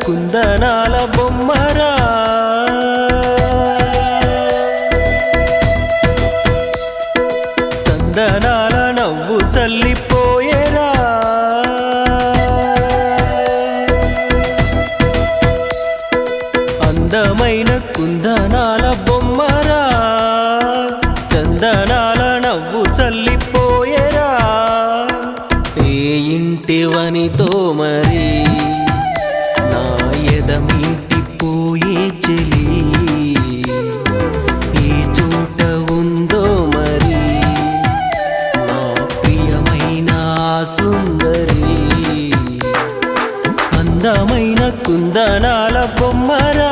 కుందనాల బొమ్మరా చందనాల నవ్వు చల్లిపోయేరా అందమైన కుందనాల బొమ్మరా చందనాల నవ్వు చల్లిపోయేరా ఏ ఇంటివనితో మరి నా ఎదమింటిపోయే చెలి ఏ చోట ఉందో మరి నా ప్రియమైన సుందరి అందమైన కుందనాల బొమ్మరా